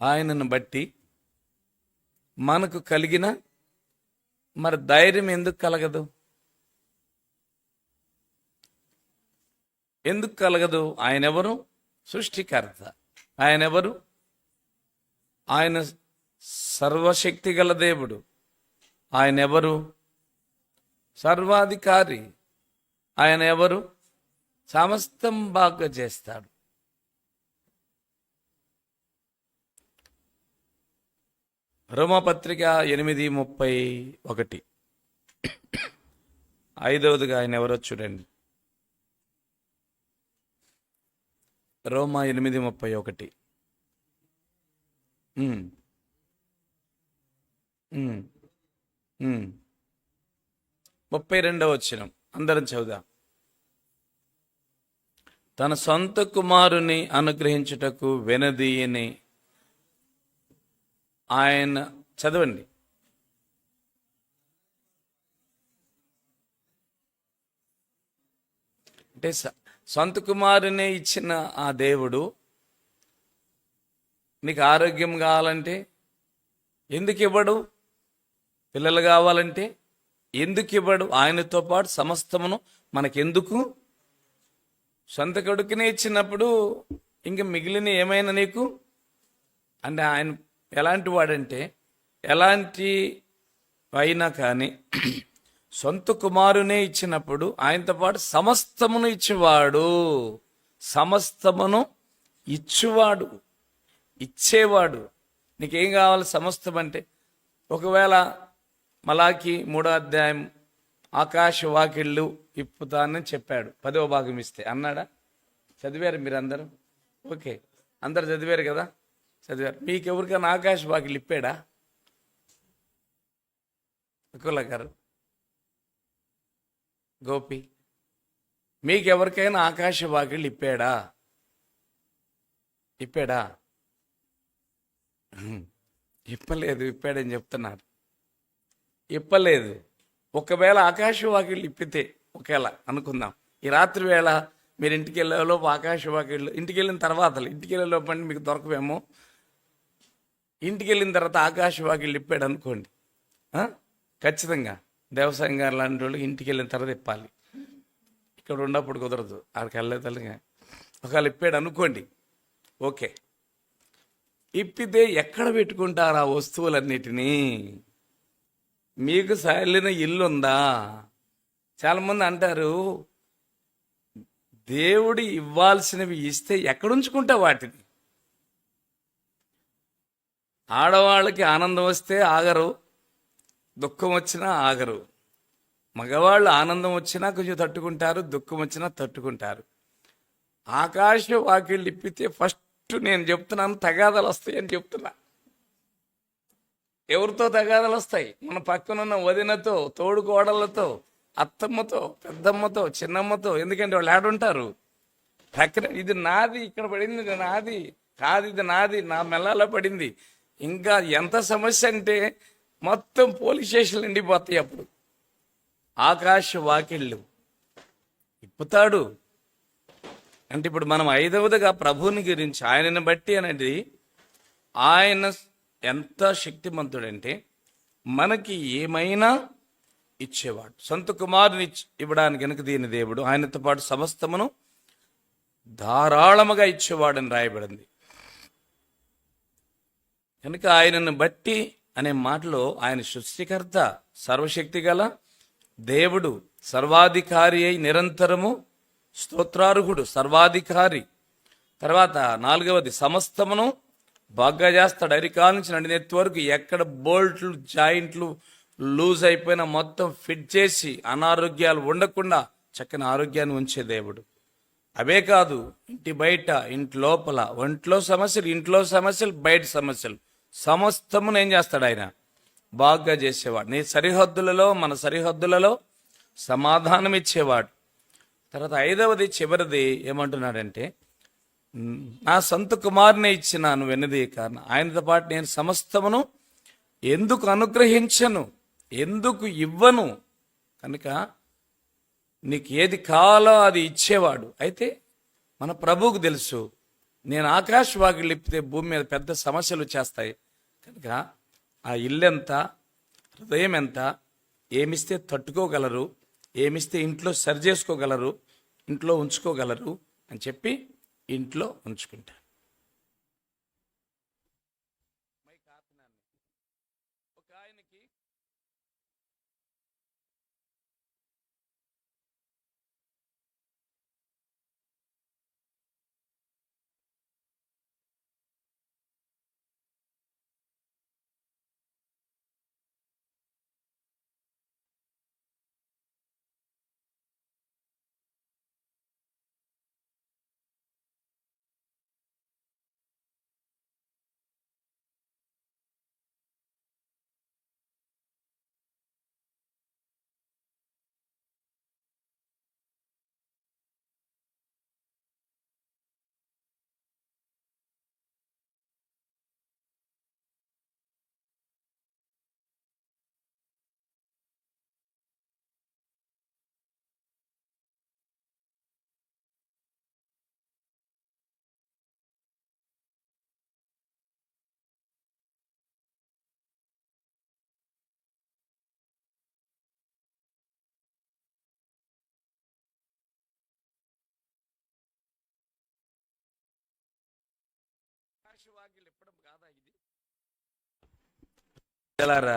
ఆయనను బట్టి మనకు కలిగిన మరి ధైర్యం ఎందుకు కలగదు? ఎందుకు కలగదు? ఆయన ఎవరు? సృష్టికర్త. ఆయన ఎవరు? ఆయన సర్వశక్తి గల దేవుడు. ఆయన ఎవరు? సర్వాధికారి. ఆయన ఎవరు? సమస్తం బాగా చేస్తాడు. రోమాపత్రిక 8:31. ఐదవదిగా ఆయన ఎవరో చూడండి. రోమా 8:31. 32వ వచనం అందరం చదువుదాం. తన సొంత కుమారుని అనుగ్రహించుటకు వెనదీయని ఆయన, చదవండి. అంటే సొంత కుమారునే ఇచ్చిన ఆ దేవుడు నీకు ఆరోగ్యం కావాలంటే ఎందుకు ఇవ్వడు? పిల్లలు కావాలంటే ఎందుకు ఇవ్వడు? ఆయనతో పాటు సమస్తమును మనకెందుకు? సొంత కొడుకునే ఇచ్చినప్పుడు ఇంక మిగిలిన ఏమైనా నీకు అంటే ఆయన ఎలాంటి వాడంటే ఎలాంటి అయినా కానీ సొంత కుమారునే ఇచ్చినప్పుడు ఆయనతో పాటు సమస్తమును ఇచ్చేవాడు. సమస్తమును ఇచ్చేవాడు, ఇచ్చేవాడు. నీకేం కావాలి? సమస్తం అంటే ఒకవేళ మలాకి 3వ అధ్యాయం ఆకాశ వాకిళ్ళు ఇప్పుతానని చెప్పాడు. 10వ భాగం ఇస్తే అన్నాడా? చదివారు మీరందరూ? ఓకే, అందరు చదివారు కదా? చదివారు. మీకెవరికైనా ఆకాశ వాకిళ్ళు ఇప్పాడా? అకుల గారు, గోపి, మీకెవరికైనా ఆకాశ వాకిళ్ళు ఇప్పాడా? ఇప్పలేదు. ఇప్పాడని చెప్తున్నారు. ఇప్పలేదు. ఒకవేళ ఆకాశ వాకిళ్ళు ఇప్పితే, ఒకవేళ అనుకుందాం, ఈ రాత్రి వేళ మీరు ఇంటికి వెళ్ళేలోపు ఆకాశ వాకిళ్ళు, ఇంటికి వెళ్ళిన తర్వాత, ఇంటికి వెళ్ళేలోపు అంటే మీకు దొరకవేమో, ఇంటికి వెళ్ళిన తర్వాత ఆకాశ వాకిళ్ళు ఇప్పాడు అనుకోండి, ఖచ్చితంగా దేవసాయం గారు లాంటి వాళ్ళు ఇంటికి వెళ్ళిన తర్వాత ఇప్పాలి. ఇక్కడ ఉన్నప్పుడు కుదరదు, ఆడికి వెళ్ళేతలుగా. ఒకవేళ ఇప్పాడు అనుకోండి, ఓకే. ఇప్పితే ఎక్కడ పెట్టుకుంటారు ఆ వస్తువులన్నిటినీ? మీకు సరైన ఇల్లు ఉందా? చాలామంది అంటారు దేవుడు ఇవ్వాల్సినవి ఇస్తే ఎక్కడుంచుకుంటా వాటిని? ఆడవాళ్ళకి ఆనందం వస్తే ఆగరు, దుఃఖం వచ్చినా ఆగరు. మగవాళ్ళు ఆనందం వచ్చినా కొంచెం తట్టుకుంటారు, దుఃఖం వచ్చినా తట్టుకుంటారు. ఆకాశ వాకిళ్ళు ఇప్పితే ఫస్ట్ నేను చెప్తున్నాను తగాదాలు వస్తాయని చెప్తున్నా. ఎవరితో తగాదాలు వస్తాయి? మన పక్కనున్న వదినతో, తోడు కోడళ్ళతో, అత్తమ్మతో, పెద్దమ్మతో, చిన్నమ్మతో. ఎందుకంటే వాళ్ళు ఆడుంటారు. పక్కన ఇది నాది, ఇక్కడ పడింది, ఇది నాది కాదు, ఇది నాది, నా మెల్లలో పడింది. ఇంకా ఎంత సమస్య అంటే మొత్తం పోలీస్ స్టేషన్లు నిండిపోతాయి. అప్పుడు ఆకాశ వాకిళ్ళు ఇప్పుతాడు. అంటే ఇప్పుడు మనం 5వదిగా ప్రభువుని గురించి, ఆయనను బట్టి అనేది, ఆయన ఎంత శక్తిమంతుడంటే మనకి ఏమైనా ఇచ్చేవాడు. సొంత కుమారుని ఇవ్వడానికి వెనుక దీని దేవుడు ఆయనతో పాటు సమస్తమును ధారాళముగా ఇచ్చేవాడని రాయబడింది. కనుక ఆయనను బట్టి అనే మాటలో ఆయన సృష్టికర్త, సర్వశక్తి గల దేవుడు, సర్వాధికారి అయి నిరంతరము స్తోత్రార్హుడు, సర్వాధికారి. తర్వాత 4వది సమస్తమును బాగా చేస్తాడు. అరికాల నుంచి నడినెత్తి వరకు ఎక్కడ బోల్ట్లు, జాయింట్లు లూజ్ అయిపోయినా మొత్తం ఫిట్ చేసి అనారోగ్యాలు ఉండకుండా చక్కని ఆరోగ్యాన్ని ఉంచే దేవుడు. అవే కాదు, ఇంటి బయట, ఇంటి లోపల, ఒంట్లో సమస్యలు, ఇంట్లో సమస్యలు, బయట సమస్యలు, సమస్తమును ఏం చేస్తాడు? ఆయన బాగా చేసేవాడు. నీ సరిహద్దులలో, మన సరిహద్దులలో సమాధానం ఇచ్చేవాడు. తర్వాత 5వది చివరిది ఏమంటున్నాడంటే, నా సొంత కుమారునే ఇచ్చినాను వెన్నది కారణం. ఆయనతో పాటు నేను సమస్తమును ఎందుకు అనుగ్రహించను, ఎందుకు ఇవ్వను? కనుక నీకు ఏది కావాలో అది ఇచ్చేవాడు. అయితే మన ప్రభువుకు తెలుసు నేను ఆకాశవాకి లేపితే భూమి మీద పెద్ద సమస్యలు వచ్చేస్తాయి. కనుక ఆ ఇల్లు ఎంత, హృదయం ఎంత, ఏమిస్తే తట్టుకోగలరు, ఏమిస్తే ఇంట్లో సరి చేసుకోగలరు, ఇంట్లో ఉంచుకోగలరు అని చెప్పి ఇంట్లో ఉంచుకుంటాను. ఒక ఆయనకి ఆకాశవాకిలు ఎప్పడం కాదా ఇది? ఎలారా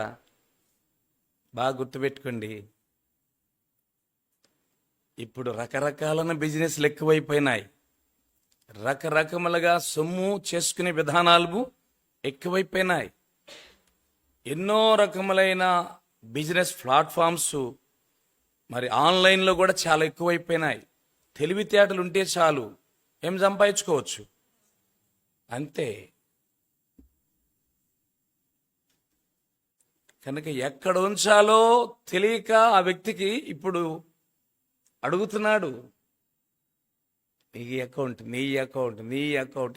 బాగా గుర్తుపెట్టుకోండి. ఇప్పుడు రకరకాలైన బిజినెస్లు ఎక్కువైపోయినాయి. రకరకములుగా సొమ్ము చేసుకునే విధానాలు ఎక్కువైపోయినాయి. ఎన్నో రకములైన బిజినెస్ ప్లాట్ఫామ్స్ మరి ఆన్లైన్లో కూడా చాలా ఎక్కువైపోయినాయి. తెలివితేటలు ఉంటే చాలు, ఏం సంపాదించుకోవచ్చు అంతే. కనుక ఎక్కడ ఉంచాలో తెలియక ఆ వ్యక్తికి ఇప్పుడు అడుగుతున్నాడు, నీ అకౌంట్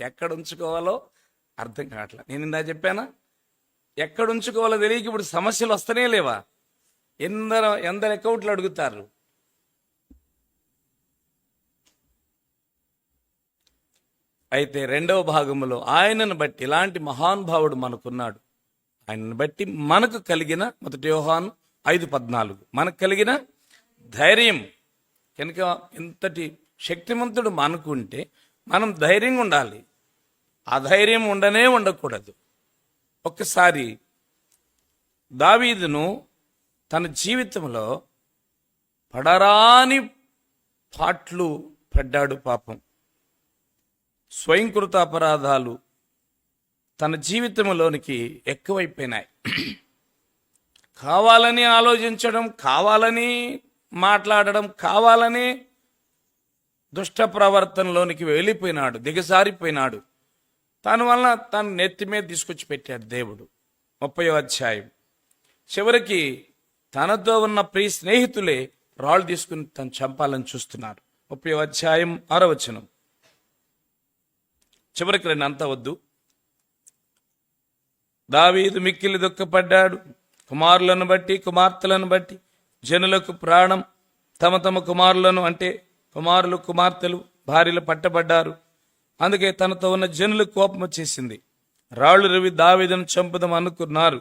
ఎక్కడ ఉంచుకోవాలో అర్థం కావట్లా. నేను ఇందా చెప్పానా, ఎక్కడ ఉంచుకోవాలో తెలియక ఇప్పుడు సమస్యలు వస్తూనే లేవా? ఎందరు అకౌంట్లు అడుగుతారు. అయితే రెండవ భాగంలో ఆయనను బట్టి, ఇలాంటి మహానుభావుడు మనకున్నాడు, ఆయనను బట్టి మనకు కలిగిన, మొదటి యోహాను 5:14, మనకు కలిగిన ధైర్యం. కనుక ఇంతటి శక్తిమంతుడు మనకు ఉంటే మనం ధైర్యంగా ఉండాలి. అధైర్యం ఉండకూడదు. ఒక్కసారి దావీదును తన జీవితంలో పడరాని పాట్లు పడ్డాడు. పాపం, స్వయంకృత అపరాధాలు తన జీవితంలోనికి ఎక్కువైపోయినాయి. కావాలని ఆలోచించడం, కావాలని మాట్లాడడం, కావాలని దుష్ట ప్రవర్తనలోనికి వెళ్ళిపోయినాడు, దిగజారిపోయినాడు. తన వలన తను నెత్తి మీద తీసుకొచ్చి పెట్టాడు దేవుడు. 30వ అధ్యాయం చివరికి తనతో ఉన్న ప్రియ స్నేహితులే రాళ్ళు తీసుకుని తను చంపాలని చూస్తున్నారు. 30వ అధ్యాయం 6వ వచనం. చివరికి రెండు అంతా వద్దు. దావీదు మిక్కిలి దుఃఖపడ్డాడు, కుమారులను బట్టి కుమార్తెలను బట్టి జనులకు ప్రాణం. తమ తమ కుమారులను, అంటే కుమారులు కుమార్తెలు భార్యలు పట్టబడ్డారు. అందుకే తనతో ఉన్న జనులకు కోపం వచ్చేసింది. రాళ్ళు రవి దావీదును చంపుదాం అనుకున్నారు.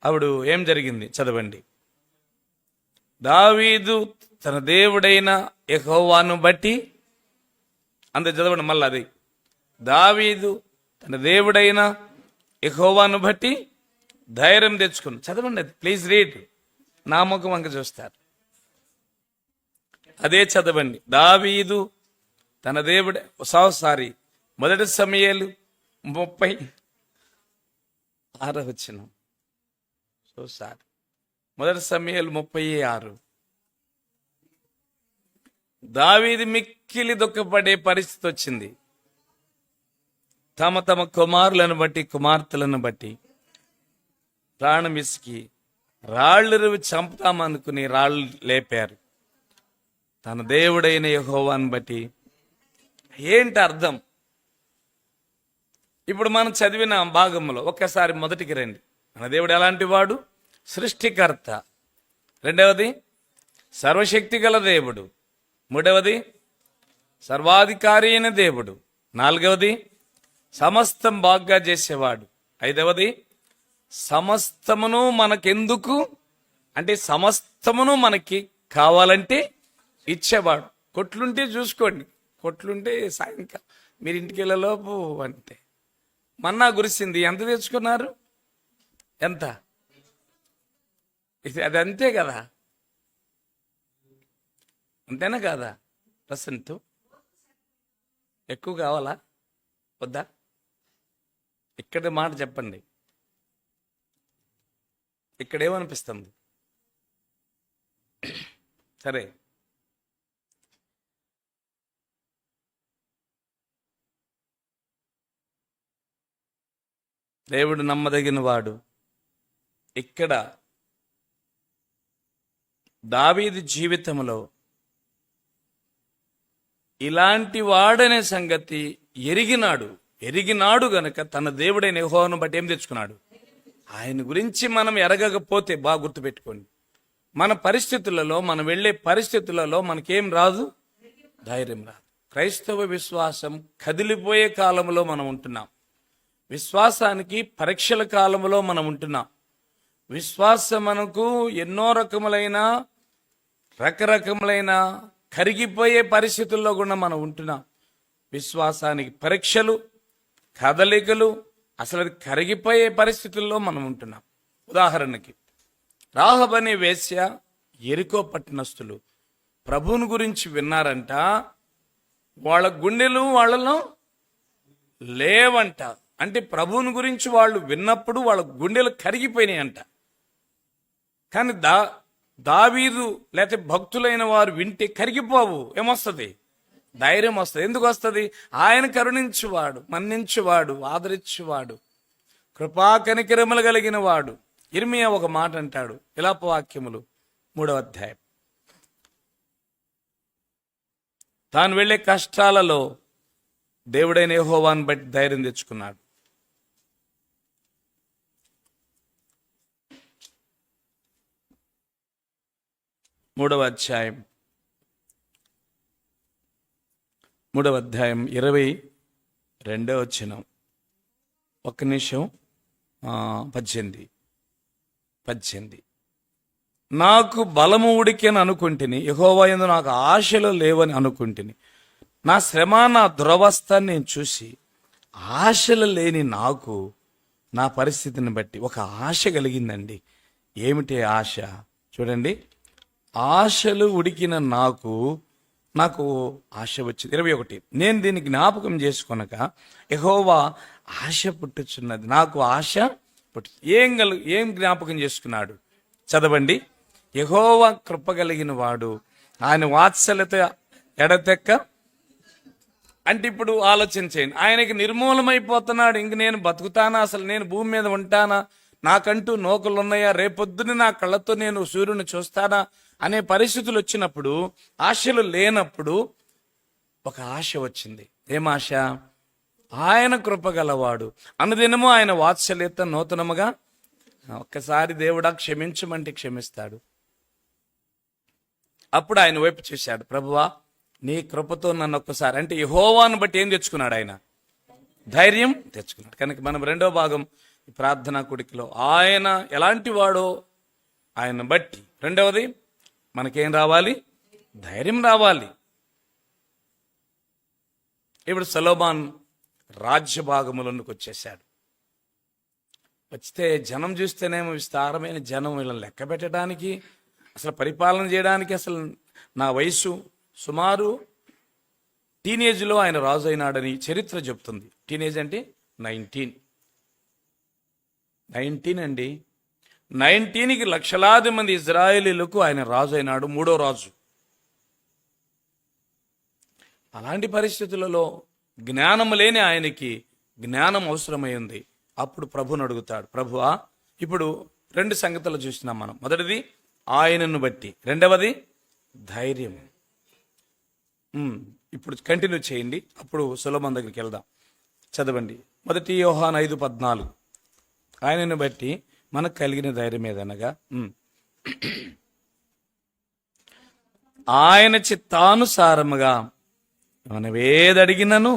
అప్పుడు ఏం జరిగింది చదవండి. దావీదు తన దేవుడైన యెహోవాను బట్టి, అంత చదవండి మళ్ళీ. అది దావీదు తన దేవుడైన యెహోవాను బట్టి ధైర్యం తెచ్చుకుని, చదవండి అది, ప్లీజ్ రీడ్. నా ముఖం వంక చూస్తారు, అదే చదవండి. దావీదు తన దేవుడు, సారీ, 1 సమూయేలు 36వ వచనం. సారీ, 1 సమూయేలు 36. దావీదు మిక్కిలి దుఃఖపడే పరిస్థితి వచ్చింది. తమ తమ కుమారులను బట్టి కుమార్తెలను బట్టి ప్రాణం ఇసికి రాళ్ళు చంపుతామనుకుని రాళ్ళు లేపారు. తన దేవుడైన యెహోవాను బట్టి. ఏంటి అర్థం? ఇప్పుడు మనం చదివిన భాగంలో ఒక్కసారి మొదటికి రండి. మన దేవుడు ఎలాంటి వాడు? సృష్టికర్త. రెండవది సర్వశక్తి గల దేవుడు. మూడవది సర్వాధికారి అయిన దేవుడు. నాలుగవది సమస్తం బాగా చేసేవాడు. ఐదవది సమస్తమును మనకెందుకు అంటే సమస్తమును మనకి కావాలంటే ఇచ్చేవాడు. కొట్లుంటే చూసుకోండి, కొట్లుంటే సాయంకాలం మీరు ఇంటికి వెళ్ళలోపు అంతే. మన్నా కురిసింది, ఎంత తెచ్చుకున్నారు? ఎంత? అది అంతే కదా, అంతేనా కాదా? ప్రసెంట్ ఎక్కువ కావాలా వద్దా? ఇక్కడ మాట చెప్పండి, ఇక్కడేమనిపిస్తుంది? సరే, దేవుడు నమ్మదగిన వాడు. ఇక్కడ దావీదు జీవితంలో ఇలాంటి వాడనే సంగతి ఎరిగినాడు గనక తన దేవుడైన యెహోవాను బట్టి ఏం తెచ్చుకున్నాడు? ఆయన గురించి మనం ఎరగకపోతే బాగా గుర్తుపెట్టుకోండి, మన పరిస్థితులలో, మనం వెళ్ళే పరిస్థితులలో మనకేం రాదు? ధైర్యం రాదు. క్రైస్తవ విశ్వాసం కదిలిపోయే కాలంలో మనం ఉంటున్నాం. విశ్వాసానికి పరీక్షల కాలంలో మనం ఉంటున్నాం. విశ్వాసం మనకు ఎన్నో రకరకములైన కరిగిపోయే పరిస్థితుల్లో కూడా మనం ఉంటున్నాం. విశ్వాసానికి పరీక్షలు, కదలికలు, అసలు అది కరిగిపోయే పరిస్థితుల్లో మనం ఉంటున్నాం. ఉదాహరణకి రాహబు అనే వేశ్య, యెరికో పట్టణస్థులు ప్రభువుని గురించి విన్నారంట. వాళ్ళ గుండెలు వాళ్ళలో లేవంట. అంటే ప్రభువుని గురించి వాళ్ళు విన్నప్పుడు వాళ్ళ గుండెలు కరిగిపోయినాయి అంట. కానీ దావీదు లేకపోతే భక్తులైన వారు వింటే కరిగిపోవు. ఏమొస్తుంది? ధైర్యం వస్తుంది. ఎందుకు వస్తుంది? ఆయన కరుణించువాడు, మన్నించువాడు, ఆదరించువాడు, కృపా కనికరములు కలిగిన వాడు. ఇర్మియా ఒక మాట అంటాడు, విలాప వాక్యములు 3వ అధ్యాయం. తాను వెళ్ళే కష్టాలలో దేవుడైన యెహోవాను బట్టి ధైర్యం తెచ్చుకున్నాడు. మూడవ అధ్యాయం 22వ వచనం. ఒక్క నిమిషం. 18 నాకు బలము ఉడికని అనుకుంటుని, యెహోవా యందు నాకు ఆశలు లేవని అనుకుంటుని. నా శ్రమ, నా దురవస్థని నేను చూసి ఆశలు లేని నాకు నా పరిస్థితిని బట్టి ఒక ఆశ కలిగిందండి. ఏమిటి ఆశ? చూడండి, ఆశలు ఉడికిన నాకు ఆశ వచ్చింది. 21 నేను దీన్ని జ్ఞాపకం చేసుకొనక యెహోవా ఆశ పుట్టుచున్నది, నాకు ఆశ పుట్టు. ఏం జ్ఞాపకం చేసుకున్నాడు? చదవండి. యెహోవా కృప కలిగిన వాడు, ఆయన వాత్సల్యత ఎడతెక్క. అంటే ఇప్పుడు ఆలోచన చేయండి, ఆయనకి నిర్మూలమైపోతున్నాడు. ఇంక నేను బతుకుతానా? అసలు నేను భూమి మీద ఉంటానా? నాకంటూ నోకలు ఉన్నాయా? రేపొద్దున నా కళ్ళతో నేను సూర్యుని చూస్తానా అనే పరిస్థితులు వచ్చినప్పుడు, ఆశలు లేనప్పుడు ఒక ఆశ వచ్చింది. ఏం ఆశ? ఆయన కృపగలవాడు, అనుదినము ఆయన వాత్సల్యత నూతనముగా. ఒక్కసారి దేవుడా క్షమించమంటే క్షమిస్తాడు. అప్పుడు ఆయన వైపు చూశాడు. ప్రభువా, నీ కృపతో నన్ను ఒక్కసారి, అంటే యెహోవాను బట్టి ఏం తెచ్చుకున్నాడు? ఆయన ధైర్యం తెచ్చుకున్నాడు. కనుక మనం 2వ భాగం ఈ ప్రార్థనా కూడికలో ఆయన ఎలాంటి వాడో ఆయన బట్టి, 2వది మనకేం రావాలి? ధైర్యం రావాలి. ఇప్పుడు సొలొమోను రాజ్య భాగములోనికి వచ్చేసాడు. వచ్చితే జనం చూస్తేనేమో విస్తారమైన జనం, వీళ్ళని లెక్క పెట్టడానికి, అసలు పరిపాలన చేయడానికి, అసలు నా వయసు సుమారు టీనేజ్లో ఆయన రాజు అయినాడని చరిత్ర చెప్తుంది. టీనేజ్ అంటే 19 అండి. 19కి లక్షలాది మంది ఇజ్రాయేలీలకు ఆయన రాజు అయినాడు, 3వ రాజు. అలాంటి పరిస్థితులలో జ్ఞానం లేని ఆయనకి జ్ఞానం అవసరమైంది. అప్పుడు ప్రభుని అడుగుతాడు, ప్రభువా, ఇప్పుడు 2 సంగతులు చూసినాం మనం. మొదటిది ఆయనను బట్టి, 2వది ధైర్యం. ఇప్పుడు కంటిన్యూ చేయండి, అప్పుడు సొలొమోను దగ్గరికి వెళ్దాం. చదవండి. 1 యోహాను 5:14 ఆయనను బట్టి మనకు కలిగిన ధైర్యం ఏదనగా ఆయన చిత్తానుసారముగా మనమేదడిగినను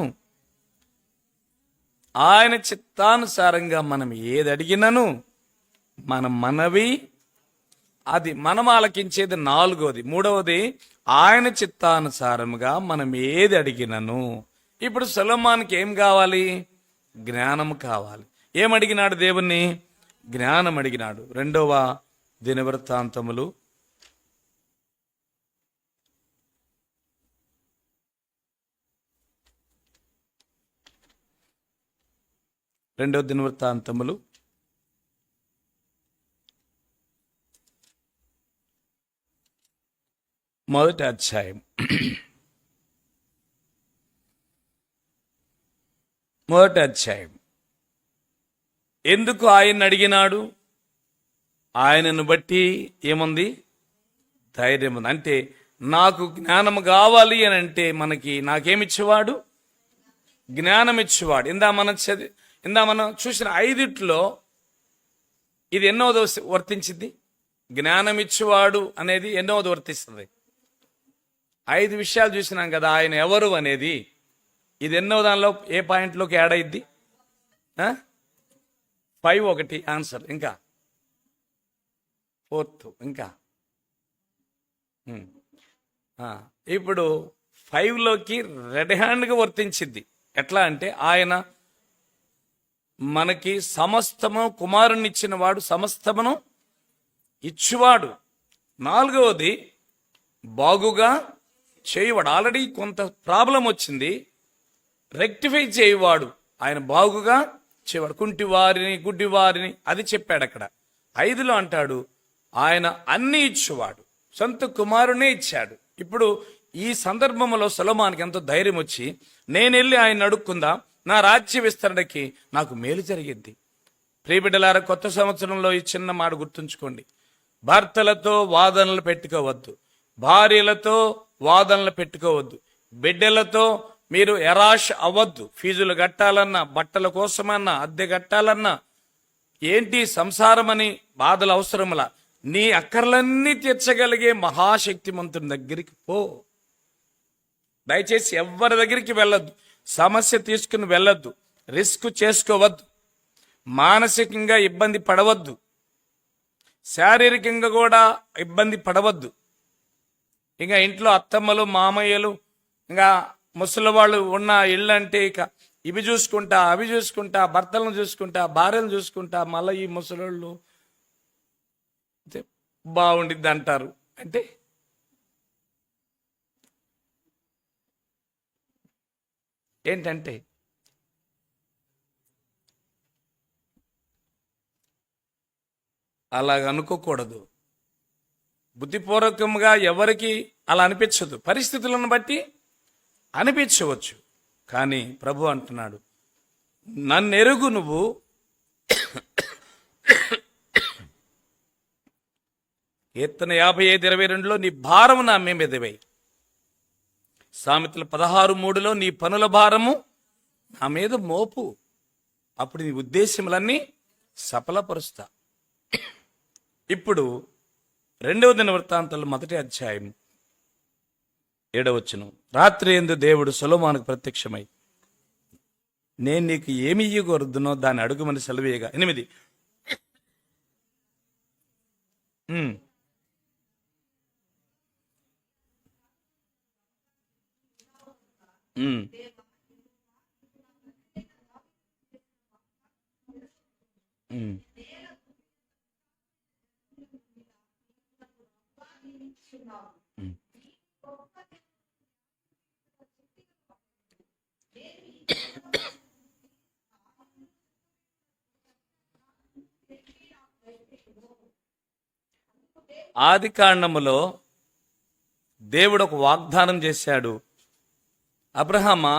ఆయన చిత్తానుసారంగా మనం ఏది అడిగినను మన మనవి అది మనం ఆలకించేది నాలుగోది. మూడవది ఆయన చిత్తానుసారముగా మనం ఏది అడిగినను. ఇప్పుడు సొలొమోనుకి ఏం కావాలి? జ్ఞానం కావాలి. ఏమడిగినాడు దేవుణ్ణి? జ్ఞానం అడిగినాడు. రెండవ దినవృత్తాంతములు 2వ దినవృత్తాంతములు 1వ అధ్యాయం 1వ అధ్యాయం. ఎందుకు ఆయన అడిగినాడు? ఆయనను బట్టి ఏముంది? ధైర్యం ఉంది. అంటే నాకు జ్ఞానం కావాలి అని అంటే నాకేమిచ్చేవాడు? జ్ఞానం ఇచ్చేవాడు. ఇందా మనం చూసిన 5 ఇది ఎన్నోది వర్తించింది? జ్ఞానం ఇచ్చేవాడు అనేది ఎన్నోది వర్తిస్తుంది? 5 విషయాలు చూసినాం కదా ఆయన ఎవరు అనేది. ఇది ఎన్నో దానిలో ఏ పాయింట్లోకి యాడ్ అయింది? 5 ఒకటి ఆన్సర్. ఇంకా 4th ఇంకా ఇప్పుడు 5లోకి రెడ్ హ్యాండ్గా వర్తించింది. ఎట్లా అంటే ఆయన మనకి సమస్తము కుమారుని ఇచ్చిన వాడు, సమస్తమును ఇచ్చువాడు. 4వది బాగుగా చేయవాడు. ఆల్రెడీ కొంత ప్రాబ్లం వచ్చింది, రెక్టిఫై చేయవాడు. ఆయన బాగుగా చేయవాడు. కుంటివారిని గుడ్డివారిని అది చెప్పాడు అక్కడ. 5లో అంటాడు ఆయన అన్ని ఇచ్చేవాడు, సొంత కుమారునే ఇచ్చాడు. ఇప్పుడు ఈ సందర్భంలో సొలొమోనుకి ఎంతో ధైర్యం వచ్చి, నేను వెళ్ళి ఆయన అడుక్కుందా, నా రాజ్య విస్తరణకి నాకు మేలు జరిగింది. ప్రియబిడ్డలారా, కొత్త సంవత్సరంలో ఈ చిన్న మాట గుర్తుంచుకోండి. భర్తలతో వాదనలు పెట్టుకోవద్దు, భార్యలతో వాదనలు పెట్టుకోవద్దు, బిడ్డలతో మీరు ఎరాష్ అవ్వద్దు. ఫీజులు కట్టాలన్నా, బట్టల కోసమన్నా, అద్దె కట్టాలన్నా, ఏంటి సంసారమని బాధలు అవసరములా, నీ అక్కర్లన్నీ తీర్చగలిగే మహాశక్తిమంతుని దగ్గరికి పో. దయచేసి ఎవరి దగ్గరికి వెళ్ళొద్దు, సమస్య తీసుకుని వెళ్ళొద్దు, రిస్క్ చేసుకోవద్దు, మానసికంగా ఇబ్బంది పడవద్దు, శారీరకంగా కూడా ఇబ్బంది పడవద్దు. ఇంకా ఇంట్లో అత్తమ్మలు మామయ్యలు ఇంకా ముసలి వాళ్ళు ఉన్న ఇళ్ళు అంటే ఇక ఇవి చూసుకుంటా అవి చూసుకుంటా, భర్తలను చూసుకుంటా, భార్యలను చూసుకుంటా, మళ్ళీ ఈ ముసలోళ్ళు బాగుండిద్ది అంటారు. అంటే ఏంటంటే అలాగ అనుకోకూడదు. బుద్ధిపూర్వకంగా ఎవరికి అలా అనిపించదు, పరిస్థితులను బట్టి అనిపించవచ్చు. కానీ ప్రభు అంటున్నాడు, నన్నెరుగు నువ్వు, కీర్తన 55:22 నీ భారము నా మీద వేయి. సామెతలు 16:3 నీ పనుల భారము నా మీద మోపు, అప్పుడు నీ ఉద్దేశములన్నీ సఫలపరుస్తా. ఇప్పుడు 2వ దినవృత్తాంతాలు 1వ అధ్యాయం 7వ వచనం. రాత్రి యందు దేవుడు సొలొమోనుకు ప్రత్యక్షమై, నేను నీకు ఏమి ఇయ్యగోరుదునో దాన్ని అడుగుమని సెలవేయగా. 8 ఆది కాండములో దేవుడు ఒక వాగ్దానం చేశాడు. అబ్రహామా,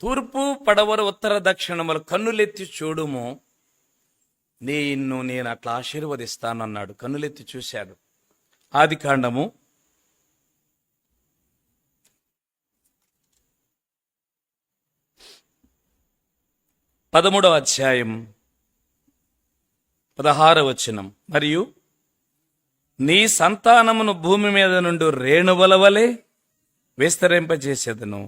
తూర్పు పడవర ఉత్తర దక్షిణములు కన్నులెత్తి చూడుము, నేను అట్లా ఆశీర్వదిస్తాను అన్నాడు. కన్నులెత్తి చూశాడు. ఆది కాండము 13వ అధ్యాయం 16వ వచనం. మరియు నీ సంతానమును భూమి మీద నుండి రేణువుల వలె విస్తరింపజేసేదను.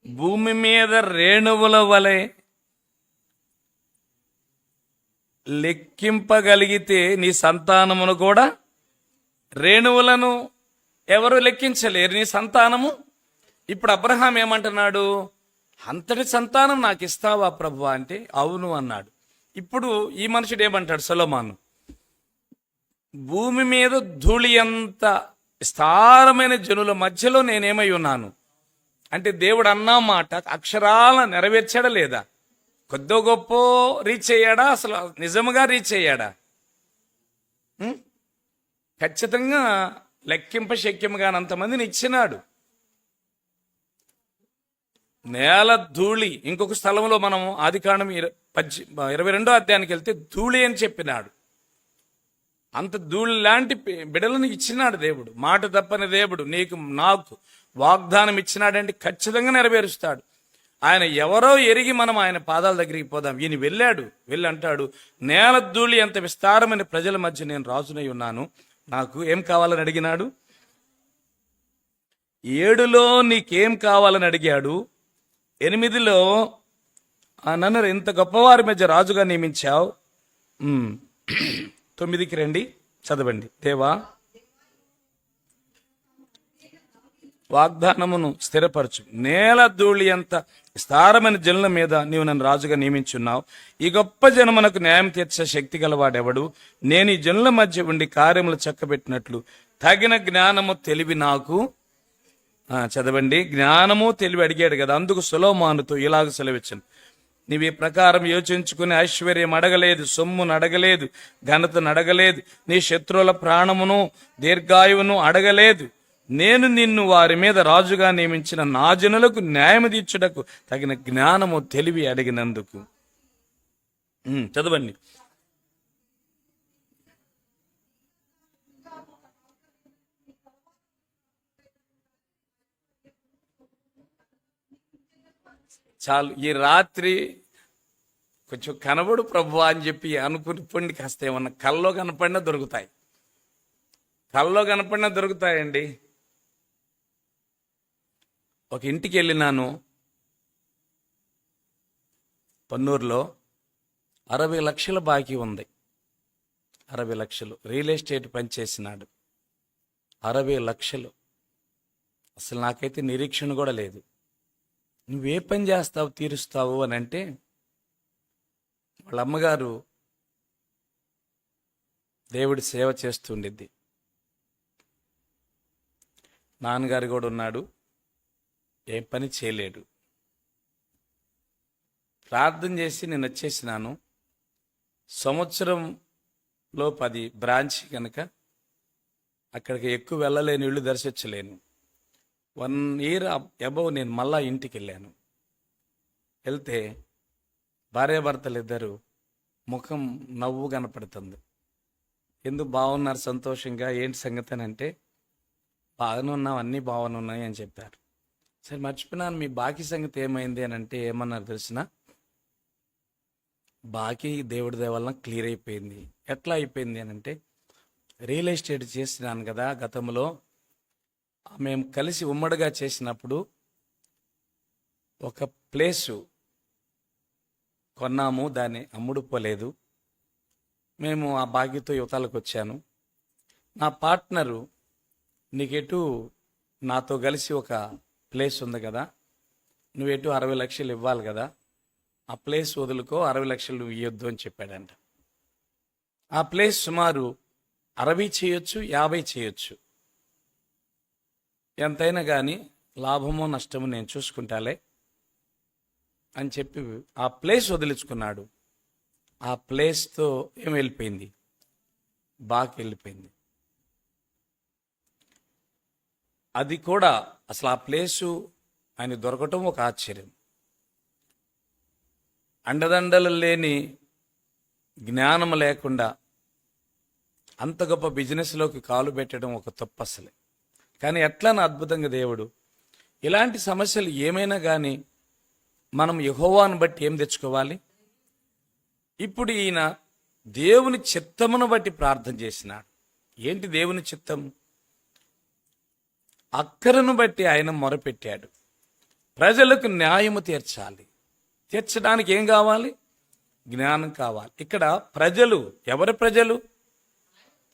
భూమి మీద రేణువుల వలె లెక్కింపగలిగితే నీ సంతానమును కూడా రేణువులను ఎవరు లెక్కించలేరు, నీ సంతానము. ఇప్పుడు అబ్రహాం ఏమంటున్నాడు? అంతటి సంతానం నాకు ఇస్తావా ప్రభువా అంటే అవును అన్నాడు. ఇప్పుడు ఈ మనుషుడు ఏమంటాడు? సొలొమోను, భూమి మీద ధూళి అంత విస్తారమైన జనుల మధ్యలో నేనేమై ఉన్నాను అంటే దేవుడు అన్న మాట అక్షరాల నెరవేర్చాడా లేదా? కొద్దో గొప్ప రీచ్ అయ్యాడా? అసలు నిజముగా రీచ్ అయ్యాడా? ఖచ్చితంగా లెక్కింప శక్యం కానంతమందిని ఇచ్చినాడు. నేల ధూళి, ఇంకొక స్థలంలో మనం ఆదికాండం 22వ అధ్యాయానికి వెళ్తే ధూళి అని చెప్పినాడు. అంత ధూళి లాంటి బిడలను ఇచ్చినాడు దేవుడు. మాట తప్పని దేవుడు నీకు నాకు వాగ్దానం ఇచ్చినాడంటే ఖచ్చితంగా నెరవేరుస్తాడు. ఆయన ఎవరో ఎరిగి మనం ఆయన పాదాల దగ్గరికి పోదాం. ఈయన వెళ్ళి అంటాడు, నేల ధూళి అంత విస్తారమైన ప్రజల మధ్య నేను రాజునై ఉన్నాను, నాకు ఏం కావాలని అడిగినాడు. 7లో నీకేం కావాలని అడిగాడు. 8లో నన్ను ఇంత గొప్పవారి మధ్య రాజుగా నియమించావు. 9కి రండి, చదవండి. దేవా, వాగ్దానమును స్థిరపరచు, నేల ధూళి అంత విస్తారమైన జనుల మీద నీవు నన్ను రాజుగా నియమించున్నావు. ఈ గొప్ప జనమునకు న్యాయం తీర్చే శక్తి గలవాడెవడు? నేను ఈ జనుల మధ్య ఉండి కార్యములు చక్కబెట్టినట్లు తగిన జ్ఞానము తెలివి నాకు. చదవండి. జ్ఞానము తెలివి అడిగాడు కదా, అందుకు సొలొమోనుతో ఇలాగ సెలవిచ్చాను, నీవు ఈ ప్రకారం యోచించుకుని ఐశ్వర్యం అడగలేదు, సొమ్మును అడగలేదు, ఘనతను అడగలేదు, నీ శత్రువుల ప్రాణమును దీర్ఘాయువును అడగలేదు. నేను నిన్ను వారి మీద రాజుగా నియమించిన నా జనులకు న్యాయము తీర్చుటకు తగిన జ్ఞానము తెలివి అడిగినందుకు. చదవండి. చాలు, ఈ రాత్రి కొంచెం కనబడు ప్రభు అని చెప్పి అనుకుని పొండి కాస్త ఏమన్నా కల్లో కనపడినా దొరుకుతాయి. కల్లో కనపడినా దొరుకుతాయండి. ఒక ఇంటికి వెళ్ళినాను పన్నూరులో. 60 లక్షల బాకీ ఉంది. 60 లక్షలు రియల్ ఎస్టేట్ పనిచేసినాడు. 60 లక్షలు. అసలు నాకైతే నిరీక్షణ కూడా లేదు. నువ్వే పని చేస్తావు తీరుస్తావు అని అంటే, వాళ్ళ అమ్మగారు దేవుడి సేవ చేస్తుండిద్ది. నాన్నగారు కూడా ఉన్నాడు, ఏం పని చేయలేడు. ప్రార్థన చేసి నేను వచ్చేసినాను. సంవత్సరంలో 10 బ్రాంచ్ కనుక అక్కడికి ఎక్కువ వెళ్ళలేను, ఇళ్ళు దర్శించలేను. 1 ఇయర్ అబౌవ్ నేను మళ్ళా ఇంటికి వెళ్ళాను. వెళ్తే భార్యాభర్తలు ఇద్దరు ముఖం నవ్వు కనపడుతుంది. ఎందుకు బాగున్నారు సంతోషంగా, ఏంటి సంగతి అని అంటే, బాగానే ఉన్నాం, అన్నీ బాగానే ఉన్నాయి అని చెప్పారు. సరే మర్చిపోయినాను, మీ బాకీ సంగతి ఏమైంది అని అంటే ఏమన్నారు తెలిసిన? బాకీ దేవుడి దయ వలన క్లియర్ అయిపోయింది. ఎట్లా అయిపోయింది అని అంటే, రియల్ ఎస్టేట్ చేసినాను కదా గతంలో, మేము కలిసి ఉమ్మడిగా చేసినప్పుడు ఒక ప్లేసు కొన్నాము, దాన్ని అమ్ముడుపోలేదు. మేము ఆ బాకీతో యువతలకు వచ్చాను. నా పార్ట్నరు, నీకెటు నాతో కలిసి ఒక ప్లేస్ ఉంది కదా, నువ్వెటు 60 లక్షలు ఇవ్వాలి కదా, ఆ ప్లేస్ వదులుకో, 60 లక్షలు నువ్వు ఇవ్వద్దు అని చెప్పాడంట. ఆ ప్లేస్ సుమారు 60 చేయొచ్చు, 50 చేయొచ్చు, ఎంతైనా కానీ లాభమో నష్టమో నేను చూసుకుంటాలే అని చెప్పి ఆ ప్లేస్ వదిలించుకున్నాడు. ఆ ప్లేస్తో ఏం వెళ్ళిపోయింది? బాకి వెళ్ళిపోయింది. అది కూడా అసలు ఆ ప్లేసు ఆయన దొరకటం ఒక ఆశ్చర్యం. అండదండలు లేని, జ్ఞానం లేకుండా అంత గొప్ప బిజినెస్లోకి కాలు పెట్టడం ఒక తప్పు అసలే. కానీ ఎట్లా అద్భుతంగా దేవుడు ఇలాంటి సమస్యలు ఏమైనా కానీ మనం యెహోవాను బట్టి ఏం తెచ్చుకోవాలి? ఇప్పుడు ఈయన దేవుని చిత్తమును బట్టి ప్రార్థన చేసినాడు. ఏంటి దేవుని చిత్తం? అక్కరను బట్టి ఆయన మొరపెట్టాడు. ప్రజలకు న్యాయము తీర్చాలి. తీర్చడానికి ఏం కావాలి? జ్ఞానం కావాలి. ఇక్కడ ప్రజలు ఎవరి ప్రజలు?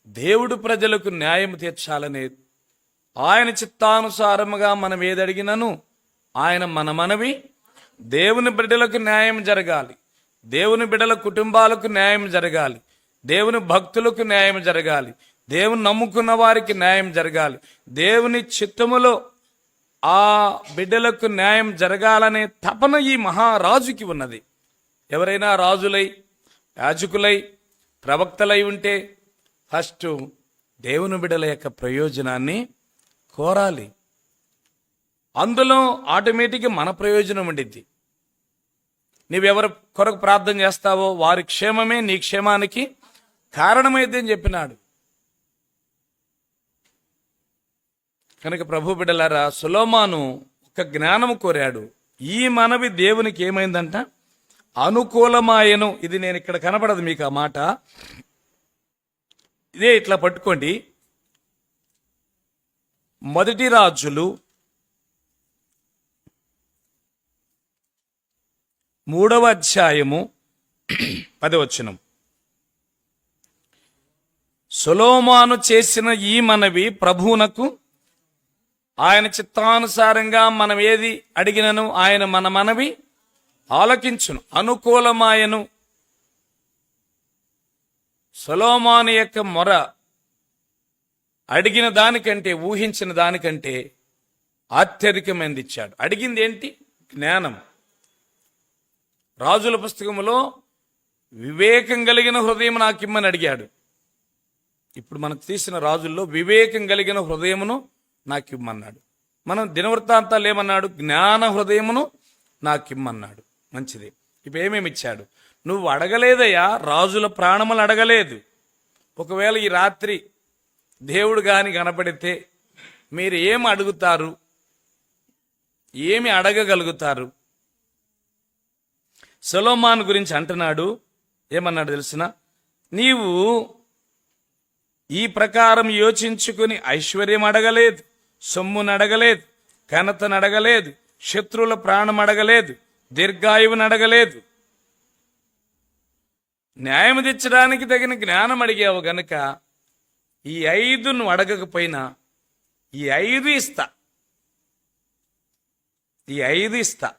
దేవుడు ప్రజలకు న్యాయం తీర్చాలనేది. ఆయన చిత్తానుసారముగా మనం ఏదడిగినను ఆయన మన మనవి. దేవుని బిడ్డలకు న్యాయం జరగాలి, దేవుని బిడ్డల కుటుంబాలకు న్యాయం జరగాలి, దేవుని భక్తులకు న్యాయం జరగాలి, దేవుని నమ్ముకున్న వారికి న్యాయం జరగాలి. దేవుని చిత్తములో ఆ బిడ్డలకు న్యాయం జరగాలనే తపన ఈ మహారాజుకి ఉన్నది. ఎవరైనా రాజులై, యాజకులై, ప్రవక్తలై ఉంటే ఫస్ట్ దేవుని బిడ్డల యొక్క ప్రయోజనాన్ని కోరాలి. అందులో ఆటోమేటిక్గా మన ప్రయోజనం ఉండిద్ది. నీవెవరి కొరకు ప్రార్థన చేస్తావో వారి క్షేమమే నీ క్షేమానికి కారణమైంది అని చెప్పినాడు. కనుక ప్రభు బిడ్డలారా, సొలొమోను ఒక జ్ఞానము కోరాడు. ఈ మనవి దేవునికి ఏమైందంట? అనుకూలమాయను. ఇది నేను ఇక్కడ కనపడదు మీకు ఆ మాట, ఇదే ఇట్లా పట్టుకోండి. మొదటి రాజులు 3వ అధ్యాయము 10వ వచనం. సొలొమోను చేసిన ఈ మనవి ప్రభువునకు ఆయన చిత్తానుసారంగా మనం ఏది అడిగినను ఆయన మన మనవి ఆలకించును, అనుకూలమాయను. సొలొమోను యొక్క మొర అడిగిన దానికంటే, ఊహించిన దానికంటే అత్యధికమైనది ఇచ్చాడు. అడిగింది ఏంటి? జ్ఞానం. రాజుల పుస్తకములో వివేకం కలిగిన హృదయం నాకిమ్మని అడిగాడు. ఇప్పుడు మనకు తీసిన రాజుల్లో వివేకం కలిగిన హృదయమును నాకిమ్మన్నాడు. మనం దినవృత్తాంతాలు ఏమన్నాడు? జ్ఞాన హృదయమును నాకిమ్మన్నాడు. మంచిది. ఇప్పుడు ఏమేమి ఇచ్చాడు? నువ్వు అడగలేదయ్యా, రాజుల ప్రాణములు అడగలేదు. ఒకవేళ ఈ రాత్రి దేవుడు గాని కనపడితే మీరు ఏమి అడుగుతారు? ఏమి అడగగలుగుతారు? సొలొమోను గురించి అంటున్నాడు. ఏమన్నాడు తెలిసిన? నీవు ఈ ప్రకారం యోచించుకుని ఐశ్వర్యం అడగలేదు, సొమ్మును అడగలేదు, ఘనతను అడగలేదు, శత్రువుల ప్రాణం అడగలేదు, దీర్ఘాయువును అడగలేదు. న్యాయం తెచ్చడానికి తగిన జ్ఞానం అడిగావు గనుక ఈ 5 నువ్వు అడగకపోయినా ఈ 5 ఇస్తా, ఈ 5 ఇస్తా.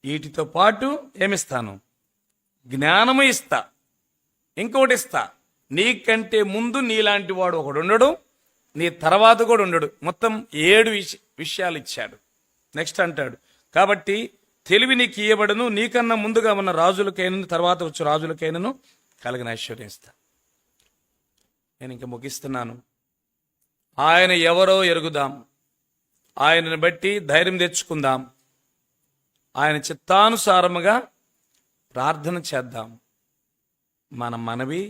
వీటితో పాటు ఏమిస్తాను? జ్ఞానము ఇస్తా, ఇంకోటి ఇస్తా. నీకంటే ముందు నీలాంటి వాడు ఒకడు ఉండడు, నీ తర్వాత కూడా ఉండడు. మొత్తం 7 విషయాలు ఇచ్చాడు. నెక్స్ట్ అంటాడు, కాబట్టి తెలివి నీకు ఇయ్యబడును, నీకన్నా ముందుగా ఉన్న రాజులకైనను తర్వాత వచ్చే రాజులకైనను కలిగిన ఐశ్వర్యం ఇస్తా. నేను ఇంక ముగిస్తున్నాను. ఆయన ఎవరో ఎరుగుదాం, ఆయనను బట్టి ధైర్యం తెచ్చుకుందాం, ఆయన చిత్తానుసారముగా ప్రార్థన చేద్దాం. మన మనవి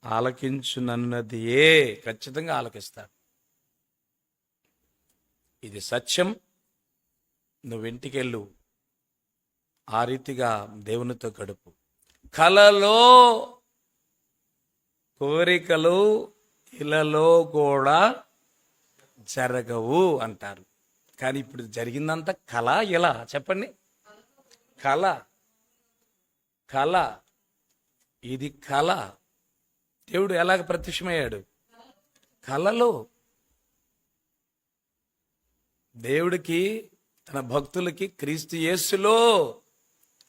ఆలకించునన్నదియే, ఖచ్చితంగా ఆలకిస్తాడు. ఇది సత్యం. నువ్వు ఇంటికెళ్ళు, ఆ రీతిగా దేవునితో గడుపు. కలలో కోరికలు ఇలలో కూడా జరగవు అంటారు. కానీ ఇప్పుడు జరిగిందంతా కళ. ఇలా చెప్పండి, కళ. కళ, ఇది కళ. దేవుడు ఎలాగ ప్రత్యక్షమయ్యాడు? కళలో. దేవుడికి, తన భక్తులకి క్రీస్తు యేసులో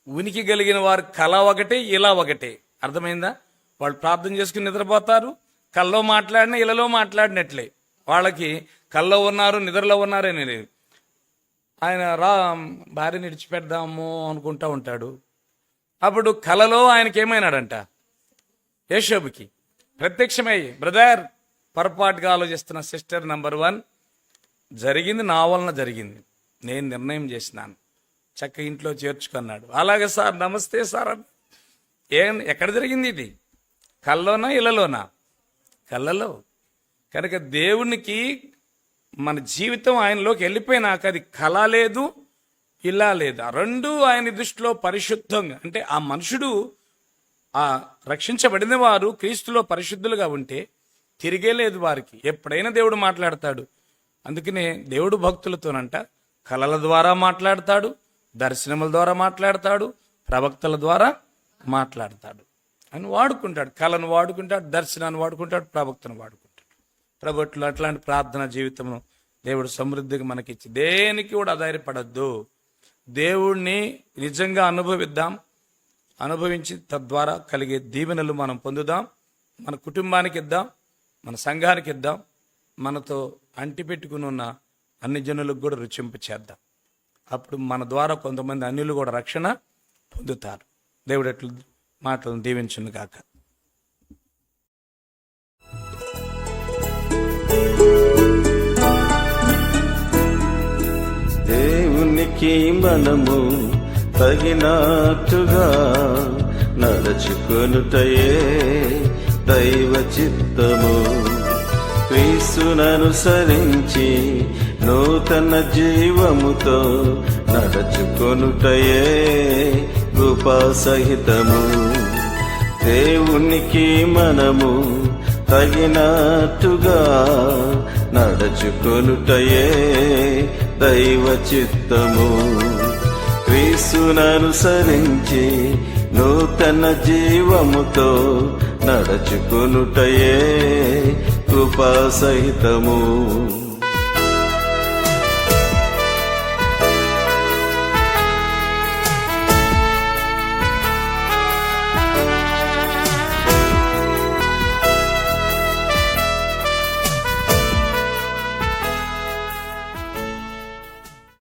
ఉనికి కలిగిన వారు కళ ఒకటే, ఇలా ఒకటే. అర్థమైందా? వాళ్ళు ప్రార్థన చేసుకుని నిద్రపోతారు, కల్లో మాట్లాడినా ఇళ్ళలో మాట్లాడినట్లే. వాళ్ళకి కల్లో ఉన్నారు, నిద్రలో ఉన్నారని లేదు. ఆయన భార్యని విడిచిపెడదాము అనుకుంటా ఉంటాడు. అప్పుడు కలలో ఆయనకి ఏమైనాడంట? యేషోబుకి ప్రత్యక్షమై, బ్రదర్ పొరపాటుగా ఆలోచిస్తున్న సిస్టర్ నంబర్ 1, జరిగింది నా వలన జరిగింది, నేను నిర్ణయం చేసినాను, చక్క ఇంట్లో చేర్చుకున్నాడు. అలాగే సార్, నమస్తే సార్. ఎక్కడ జరిగింది ఇది? కల్లోనా ఇళ్ళలోనా? కళ్ళలో. కనుక దేవునికి మన జీవితం ఆయనలోకి వెళ్ళిపోయినాక అది కళ లేదు, ఇలా లేదు. ఆ రెండు ఆయన దృష్టిలో పరిశుద్ధంగా, అంటే ఆ మనుషుడు, ఆ రక్షించబడిన వారు క్రీస్తులో పరిశుద్ధులుగా ఉంటే తిరిగే లేదు వారికి. ఎప్పుడైనా దేవుడు మాట్లాడతాడు. అందుకనే దేవుడు భక్తులతోనంట కళల ద్వారా మాట్లాడతాడు, దర్శనముల ద్వారా మాట్లాడతాడు, ప్రవక్తల ద్వారా మాట్లాడతాడు అని వాడుకుంటాడు. కళను వాడుకుంటాడు, దర్శనాన్ని వాడుకుంటాడు, ప్రవక్తను వాడుకుంటాడు. ప్రభుత్వం అట్లాంటి ప్రార్థన జీవితము దేవుడు సమృద్ధిగా మనకిచ్చి దేనికి కూడా ఆధారపడద్దు. దేవుణ్ణి నిజంగా అనుభవిద్దాం. అనుభవించి తద్వారా కలిగే దీవెనలు మనం పొందుదాం. మన కుటుంబానికి ఇద్దాం, మన సంఘానికి ఇద్దాం, మనతో అంటిపెట్టుకుని ఉన్న అన్ని జనులకు కూడా రుచింపు చేద్దాం. అప్పుడు మన ద్వారా కొంతమంది అన్యులు కూడా రక్షణ పొందుతారు. దేవుడు ఎట్లు మాటలను దీవించును గాక. దేవునికి మనము తగినట్టుగా నడుచుకొనుటయే దైవ చిత్తము. క్రీస్తుననుసరించి నూతన జీవముతో నడుచుకొనుటయే కృపాసహితము. దేవునికి మనము తగినట్టుగా నడుచుకొనుటయే దైవ చిత్తము. క్రీస్తుననుసరించి నూతన జీవముతో నడుచుకొనుటయే కృపాసహితము.